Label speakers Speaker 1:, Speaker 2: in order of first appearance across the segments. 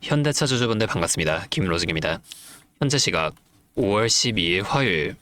Speaker 1: 현대차 주주분들 반갑습니다. 김로직입니다. 현재 시각 5월 12일 화요일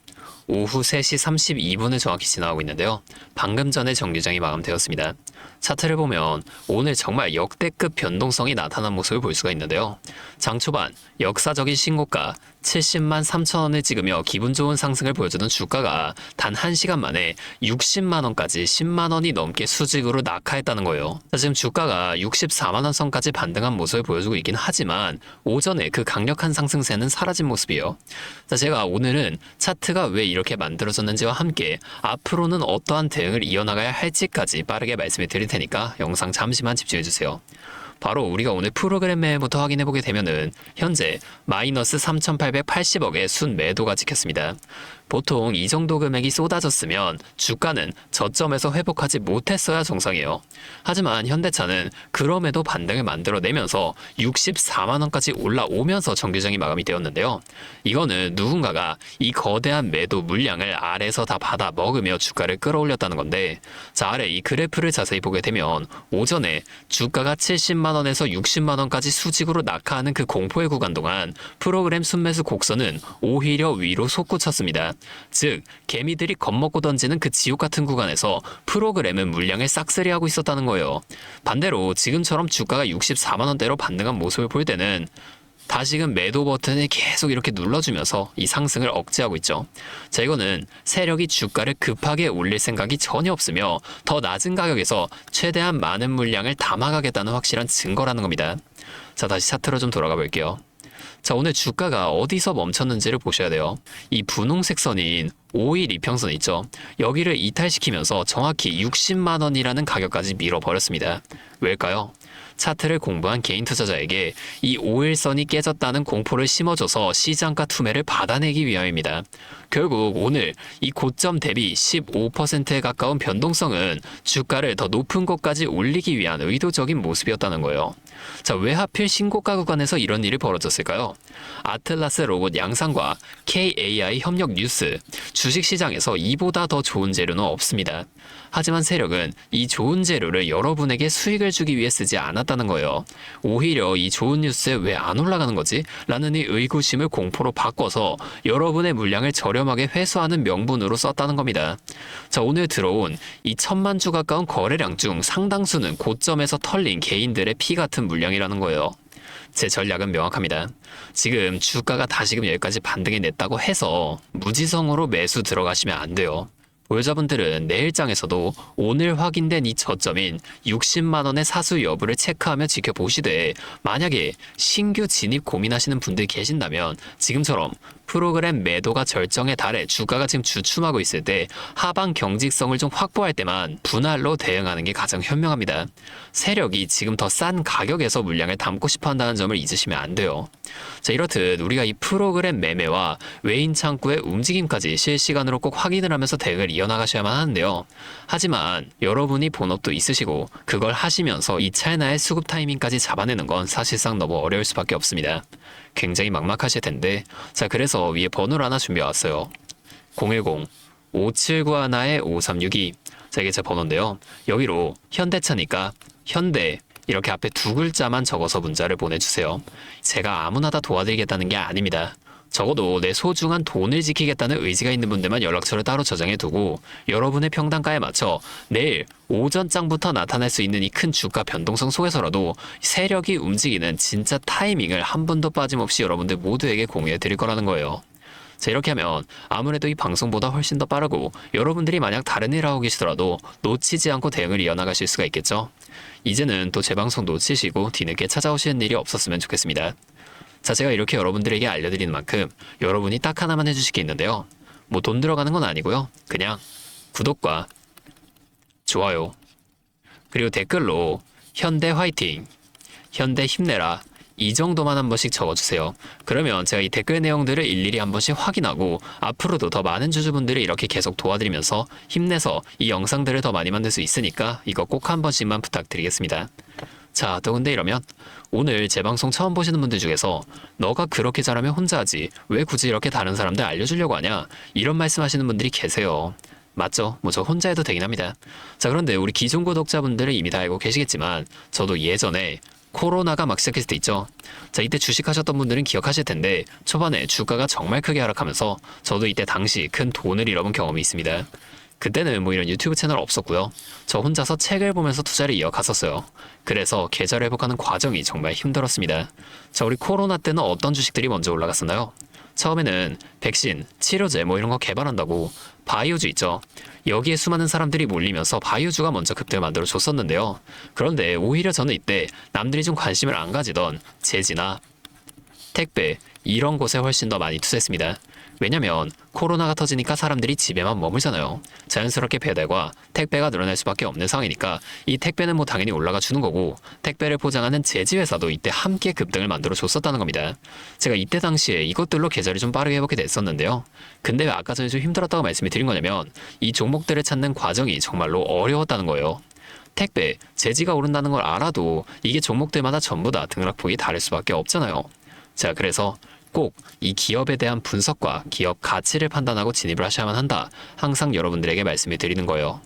Speaker 1: 오후 3시 32분을 정확히 지나가고 있는데요. 방금 전에 정규장이 마감되었습니다. 차트를 보면 오늘 정말 역대급 변동성이 나타난 모습을 볼 수가 있는데요. 장 초반 역사적인 신고가 70만 3천 원을 찍으며 기분 좋은 상승을 보여주던 주가가 단 1시간 만에 60만 원까지 10만 원이 넘게 수직으로 낙하했다는 거예요. 지금 주가가 64만 원 선까지 반등한 모습을 보여주고 있긴 하지만 오전에 그 강력한 상승세는 사라진 모습이에요. 제가 오늘은 차트가 왜 이렇게 만들어졌는지와 함께 앞으로는 어떠한 대응을 이어나가야 할지까지 빠르게 말씀을 드릴 테니까 영상 잠시만 집중해주세요. 바로 우리가 오늘 프로그램 매매부터 확인해보게 되면은 현재 마이너스 3,880억의 순매도가 찍혔습니다. 보통 이 정도 금액이 쏟아졌으면 주가는 저점에서 회복하지 못했어야 정상이에요. 하지만 현대차는 그럼에도 반등을 만들어내면서 64만 원까지 올라오면서 정규장이 마감이 되었는데요. 이거는 누군가가 이 거대한 매도 물량을 아래에서 다 받아 먹으며 주가를 끌어올렸다는 건데, 자, 아래 이 그래프를 자세히 보게 되면 오전에 주가가 70만 원에서 60만 원까지 수직으로 낙하하는 그 공포의 구간 동안 프로그램 순매수 곡선은 오히려 위로 솟구쳤습니다. 즉 개미들이 겁먹고 던지는 그 지옥 같은 구간에서 프로그램은 물량을 싹쓸이하고 있었다는 거예요. 반대로 지금처럼 주가가 64만 원대로 반등한 모습을 볼 때는 다시금 매도 버튼을 계속 이렇게 눌러주면서 이 상승을 억제하고 있죠. 자, 이거는 세력이 주가를 급하게 올릴 생각이 전혀 없으며 더 낮은 가격에서 최대한 많은 물량을 담아가겠다는 확실한 증거라는 겁니다. 자, 다시 차트로 좀 돌아가 볼게요. 자, 오늘 주가가 어디서 멈췄는지를 보셔야 돼요. 이 분홍색 선인 5일 이평선 있죠. 여기를 이탈시키면서 정확히 60만 원이라는 가격까지 밀어버렸습니다. 왜일까요? 차트를 공부한 개인 투자자에게 이 5일선이 깨졌다는 공포를 심어줘서 시장가 투매를 받아내기 위함입니다. 결국 오늘 이 고점 대비 15%에 가까운 변동성은 주가를 더 높은 곳까지 올리기 위한 의도적인 모습이었다는 거예요. 자, 왜 하필 신고가 구간에서 이런 일이 벌어졌을까요? 아틀라스 로봇 양상과 KAI 협력 뉴스, 주식시장에서 이보다 더 좋은 재료는 없습니다. 하지만 세력은 이 좋은 재료를 여러분에게 수익을 주기 위해 쓰지 않았다는 거예요. 오히려 이 좋은 뉴스에 왜 안 올라가는 거지? 라는 이 의구심을 공포로 바꿔서 여러분의 물량을 저렴하게 회수하는 명분으로 썼다는 겁니다. 자, 오늘 들어온 이 1,000만 주 가까운 거래량 중 상당수는 고점에서 털린 개인들의 피 같은 물량이라는 거예요. 제 전략은 명확합니다. 지금 주가가 다시금 여기까지 반등해 냈다고 해서 무지성으로 매수 들어가시면 안 돼요. 보유자분들은 내일장에서도 오늘 확인된 이 저점인 60만 원의 사수 여부를 체크하며 지켜보시되, 만약에 신규 진입 고민하시는 분들이 계신다면 지금처럼 프로그램 매도가 절정에 달해 주가가 지금 주춤하고 있을 때 하방 경직성을 좀 확보할 때만 분할로 대응하는 게 가장 현명합니다. 세력이 지금 더 싼 가격에서 물량을 담고 싶어 한다는 점을 잊으시면 안 돼요. 자, 이렇듯 우리가 이 프로그램 매매와 외인 창구의 움직임까지 실시간으로 꼭 확인을 하면서 대응을 이어나가셔야만 하는데요. 하지만 여러분이 본업도 있으시고 그걸 하시면서 이 찰나의 수급 타이밍까지 잡아내는 건 사실상 너무 어려울 수밖에 없습니다. 굉장히 막막하실 텐데, 자, 그래서 위에 번호를 하나 준비해왔어요. 010-5791-5362. 자, 이게 제 번호인데요. 여기로 현대차니까 현대 이렇게 앞에 두 글자만 적어서 문자를 보내주세요. 제가 아무나 다 도와드리겠다는 게 아닙니다. 적어도 내 소중한 돈을 지키겠다는 의지가 있는 분들만 연락처를 따로 저장해두고 여러분의 평단가에 맞춰 내일 오전장부터 나타날 수 있는 이 큰 주가 변동성 속에서라도 세력이 움직이는 진짜 타이밍을 한 번도 빠짐없이 여러분들 모두에게 공유해드릴 거라는 거예요. 자, 이렇게 하면 아무래도 이 방송보다 훨씬 더 빠르고 여러분들이 만약 다른 일을 하고 계시더라도 놓치지 않고 대응을 이어나가실 수가 있겠죠. 이제는 또 제 방송 놓치시고 뒤늦게 찾아오시는 일이 없었으면 좋겠습니다. 자, 제가 이렇게 여러분들에게 알려드리는 만큼 여러분이 딱 하나만 해주실 게 있는데요. 뭐 돈 들어가는 건 아니고요. 그냥 구독과 좋아요, 그리고 댓글로 현대 화이팅, 현대 힘내라, 이 정도만 한 번씩 적어주세요. 그러면 제가 이 댓글 내용들을 일일이 한 번씩 확인하고 앞으로도 더 많은 주주분들을 이렇게 계속 도와드리면서 힘내서 이 영상들을 더 많이 만들 수 있으니까 이거 꼭 한 번씩만 부탁드리겠습니다. 자, 또 근데 이러면 오늘 제 방송 처음 보시는 분들 중에서 너가 그렇게 잘하면 혼자 하지 왜 굳이 이렇게 다른 사람들 알려주려고 하냐, 이런 말씀하시는 분들이 계세요. 맞죠? 뭐 저 혼자 해도 되긴 합니다. 자, 그런데 우리 기존 구독자분들은 이미 다 알고 계시겠지만 저도 예전에 코로나가 막 시작했을 때 있죠. 자, 이때 주식하셨던 분들은 기억하실 텐데 초반에 주가가 정말 크게 하락하면서 저도 이때 당시 큰 돈을 잃어본 경험이 있습니다. 그때는 뭐 이런 유튜브 채널 없었고요. 저 혼자서 책을 보면서 투자를 이어갔었어요. 그래서 계좌 회복하는 과정이 정말 힘들었습니다. 자, 우리 코로나 때는 어떤 주식들이 먼저 올라갔었나요? 처음에는 백신, 치료제 뭐 이런 거 개발한다고 바이오주 있죠. 여기에 수많은 사람들이 몰리면서 바이오주가 먼저 급등을 만들어 줬었는데요. 그런데 오히려 저는 이때 남들이 좀 관심을 안 가지던 제지나 택배 이런 곳에 훨씬 더 많이 투자했습니다. 왜냐면 코로나가 터지니까 사람들이 집에만 머물잖아요. 자연스럽게 배달과 택배가 늘어날 수밖에 없는 상황이니까 이 택배는 뭐 당연히 올라가 주는 거고 택배를 포장하는 제지회사도 이때 함께 급등을 만들어 줬었다는 겁니다. 제가 이때 당시에 이것들로 계좌를 좀 빠르게 회복이 됐었는데요. 근데 왜 아까 전에 좀 힘들었다고 말씀을 드린 거냐면 이 종목들을 찾는 과정이 정말로 어려웠다는 거예요. 택배, 제지가 오른다는 걸 알아도 이게 종목들마다 전부 다 등락폭이 다를 수밖에 없잖아요. 자, 그래서 꼭 이 기업에 대한 분석과 기업 가치를 판단하고 진입을 하셔야만 한다. 항상 여러분들에게 말씀을 드리는 거예요.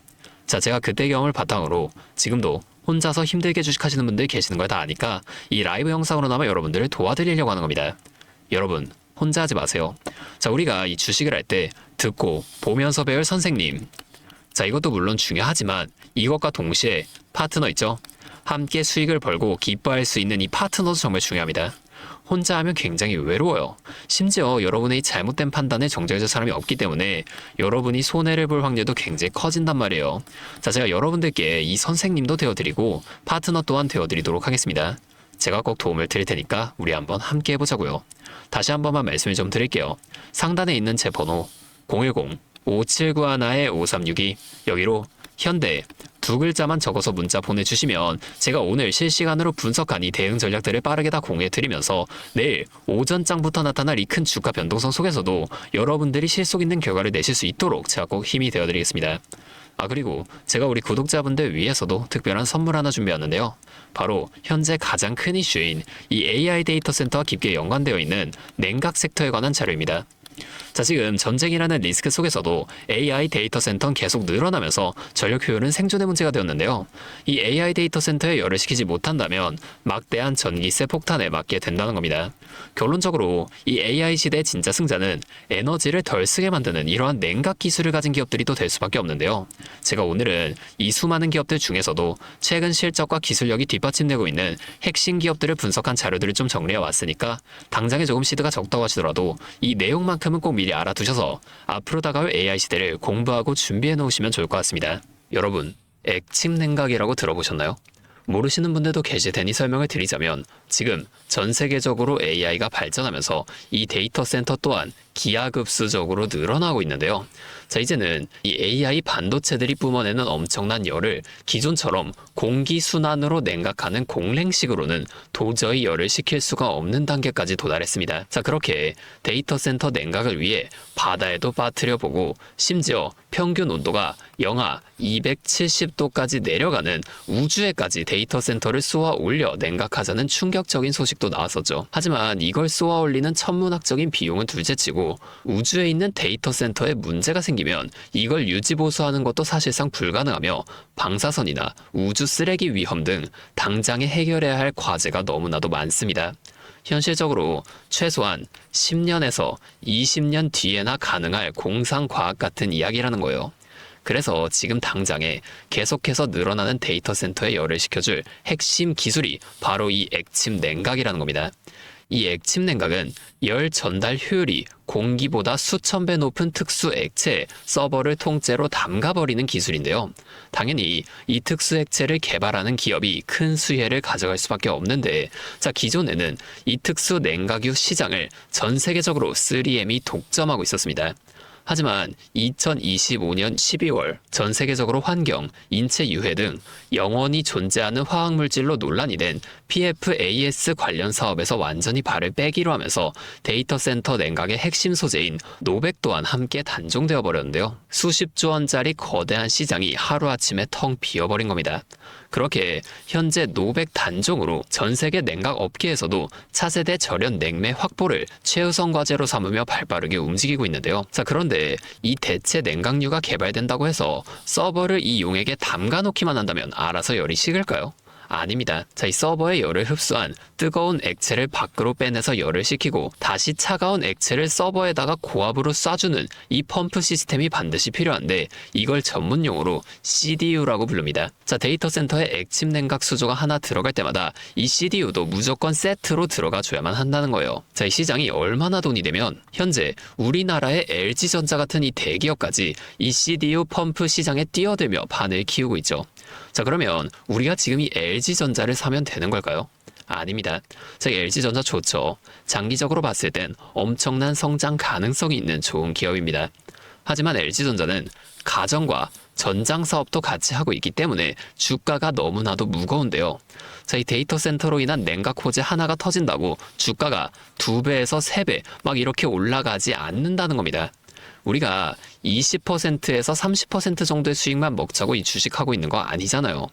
Speaker 1: 자, 제가 그때 경험을 바탕으로 지금도 혼자서 힘들게 주식하시는 분들 계시는 걸 다 아니까 이 라이브 영상으로나마 여러분들을 도와드리려고 하는 겁니다. 여러분, 혼자 하지 마세요. 자, 우리가 이 주식을 할 때 듣고 보면서 배울 선생님. 자, 이것도 물론 중요하지만 이것과 동시에 파트너 있죠? 함께 수익을 벌고 기뻐할 수 있는 이 파트너도 정말 중요합니다. 혼자 하면 굉장히 외로워요. 심지어 여러분의 잘못된 판단에 정정해줄 사람이 없기 때문에 여러분이 손해를 볼 확률도 굉장히 커진단 말이에요. 자, 제가 여러분들께 이 선생님도 되어드리고 파트너 또한 되어드리도록 하겠습니다. 제가 꼭 도움을 드릴 테니까 우리 한번 함께 해보자고요. 다시 한 번만 말씀을 좀 드릴게요. 상단에 있는 제 번호 010-5791-5362 여기로 현대 두 글자만 적어서 문자 보내주시면 제가 오늘 실시간으로 분석한 이 대응 전략들을 빠르게 다 공유해드리면서 내일 오전장부터 나타날 이 큰 주가 변동성 속에서도 여러분들이 실속 있는 결과를 내실 수 있도록 제가 꼭 힘이 되어드리겠습니다. 그리고 제가 우리 구독자분들 위해서도 특별한 선물 하나 준비했는데요. 바로 현재 가장 큰 이슈인 이 AI 데이터 센터와 깊게 연관되어 있는 냉각 섹터에 관한 자료입니다. 자, 지금 전쟁이라는 리스크 속에서도 AI 데이터 센터는 계속 늘어나면서 전력 효율은 생존의 문제가 되었는데요. 이 AI 데이터 센터에 열을 식히지 못한다면 막대한 전기세 폭탄에 맞게 된다는 겁니다. 결론적으로 이 AI 시대의 진짜 승자는 에너지를 덜 쓰게 만드는 이러한 냉각 기술을 가진 기업들이 또 될 수밖에 없는데요. 제가 오늘은 이 수많은 기업들 중에서도 최근 실적과 기술력이 뒷받침되고 있는 핵심 기업들을 분석한 자료들을 좀 정리해 왔으니까 당장에 조금 시드가 적다고 하시더라도 이 내용만큼은 꼭 미리 알아두셔서 앞으로 다가올 AI 시대를 공부하고 준비해 놓으시면 좋을 것 같습니다. 여러분, 액침 냉각이라고 들어보셨나요? 모르시는 분들도 계실 테니 설명을 드리자면 지금 전 세계적으로 AI가 발전하면서 이 데이터 센터 또한 기하급수적으로 늘어나고 있는데요. 자, 이제는 이 AI 반도체들이 뿜어내는 엄청난 열을 기존처럼 공기순환으로 냉각하는 공랭식으로는 도저히 열을 식힐 수가 없는 단계까지 도달했습니다. 자, 그렇게 데이터 센터 냉각을 위해 바다에도 빠뜨려보고 심지어 평균 온도가 영하 270도까지 내려가는 우주에까지 데이터 센터를 쏘아 올려 냉각하자는 충격적인 소식도 나왔었죠. 하지만 이걸 쏘아 올리는 천문학적인 비용은 둘째치고 우주에 있는 데이터 센터에 문제가 생기면 이걸 유지보수하는 것도 사실상 불가능하며 방사선이나 우주 쓰레기 위험 등 당장에 해결해야 할 과제가 너무나도 많습니다. 현실적으로 최소한 10년에서 20년 뒤에나 가능할 공상과학 같은 이야기라는 거예요. 그래서 지금 당장에 계속해서 늘어나는 데이터 센터에 열을 식혀줄 핵심 기술이 바로 이 액침 냉각이라는 겁니다. 이 액침 냉각은 열 전달 효율이 공기보다 수천 배 높은 특수 액체에 서버를 통째로 담가버리는 기술인데요. 당연히 이 특수 액체를 개발하는 기업이 큰 수혜를 가져갈 수밖에 없는데, 자, 기존에는 이 특수 냉각유 시장을 전 세계적으로 3M이 독점하고 있었습니다. 하지만 2025년 12월 전 세계적으로 환경, 인체 유해 등 영원히 존재하는 화학물질로 논란이 된 PFAS 관련 사업에서 완전히 발을 빼기로 하면서 데이터 센터 냉각의 핵심 소재인 노백 또한 함께 단종되어 버렸는데요. 수십조 원짜리 거대한 시장이 하루아침에 텅 비어버린 겁니다. 그렇게 현재 노백 단종으로 전 세계 냉각 업계에서도 차세대 절연 냉매 확보를 최우선 과제로 삼으며 발빠르게 움직이고 있는데요. 자, 그런데 이 대체 냉각유가 개발된다고 해서 서버를 이 용액에 담가 놓기만 한다면 알아서 열이 식을까요? 아닙니다. 자, 이 서버의 열을 흡수한 뜨거운 액체를 밖으로 빼내서 열을 식히고 다시 차가운 액체를 서버에다가 고압으로 쏴주는 이 펌프 시스템이 반드시 필요한데 이걸 전문 용어로 CDU라고 부릅니다. 자, 데이터 센터에 액침 냉각 수조가 하나 들어갈 때마다 이 CDU도 무조건 세트로 들어가 줘야만 한다는 거예요. 자, 이 시장이 얼마나 돈이 되면 현재 우리나라의 LG전자 같은 이 대기업까지 이 CDU 펌프 시장에 뛰어들며 판을 키우고 있죠. 자, 그러면 우리가 지금 이 LG전자를 사면 되는 걸까요? 아닙니다. 자, LG전자 좋죠. 장기적으로 봤을 땐 엄청난 성장 가능성이 있는 좋은 기업입니다. 하지만 LG전자는 가전과 전장 사업도 같이 하고 있기 때문에 주가가 너무나도 무거운데요. 자, 이 데이터 센터로 인한 냉각 호재 하나가 터진다고 주가가 2배에서 3배 막 이렇게 올라가지 않는다는 겁니다. 우리가 20%에서 30% 정도의 수익만 먹자고 이 주식하고 있는 거 아니잖아요.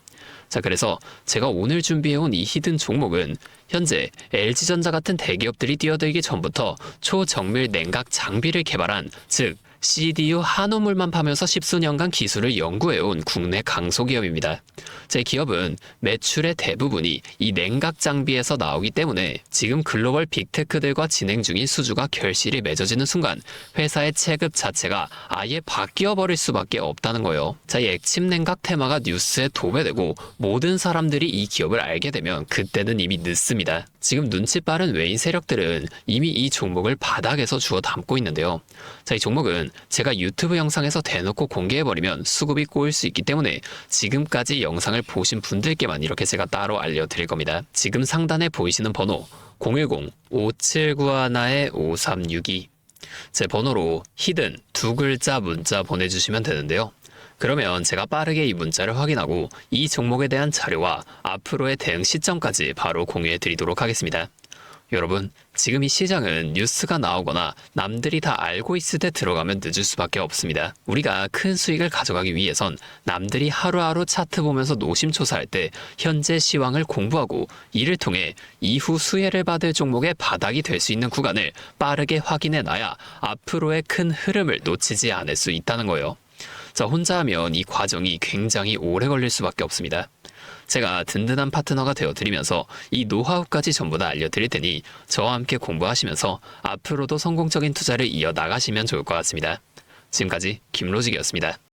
Speaker 1: 자, 그래서 제가 오늘 준비해온 이 히든 종목은 현재 LG전자 같은 대기업들이 뛰어들기 전부터 초정밀 냉각 장비를 개발한, 즉 CDU 한우물만 파면서 십수년간 기술을 연구해온 국내 강소기업입니다. 제 기업은 매출의 대부분이 이 냉각 장비에서 나오기 때문에 지금 글로벌 빅테크들과 진행 중인 수주가 결실이 맺어지는 순간 회사의 체급 자체가 아예 바뀌어버릴 수밖에 없다는 거예요. 자, 이 액침 냉각 테마가 뉴스에 도배되고 모든 사람들이 이 기업을 알게 되면 그때는 이미 늦습니다. 지금 눈치 빠른 외인 세력들은 이미 이 종목을 바닥에서 주워 담고 있는데요. 자, 이 종목은 제가 유튜브 영상에서 대놓고 공개해버리면 수급이 꼬일 수 있기 때문에 지금까지 영상을 보신 분들께만 이렇게 제가 따로 알려드릴 겁니다. 지금 상단에 보이시는 번호 010-5791-5362 제 번호로 히든 두 글자 문자 보내주시면 되는데요. 그러면 제가 빠르게 이 문자를 확인하고 이 종목에 대한 자료와 앞으로의 대응 시점까지 바로 공유해 드리도록 하겠습니다. 여러분, 지금 이 시장은 뉴스가 나오거나 남들이 다 알고 있을 때 들어가면 늦을 수밖에 없습니다. 우리가 큰 수익을 가져가기 위해선 남들이 하루하루 차트 보면서 노심초사할 때 현재 시황을 공부하고 이를 통해 이후 수혜를 받을 종목의 바닥이 될 수 있는 구간을 빠르게 확인해 놔야 앞으로의 큰 흐름을 놓치지 않을 수 있다는 거예요. 자, 혼자 하면 이 과정이 굉장히 오래 걸릴 수밖에 없습니다. 제가 든든한 파트너가 되어드리면서 이 노하우까지 전부 다 알려드릴 테니 저와 함께 공부하시면서 앞으로도 성공적인 투자를 이어나가시면 좋을 것 같습니다. 지금까지 김로직이었습니다.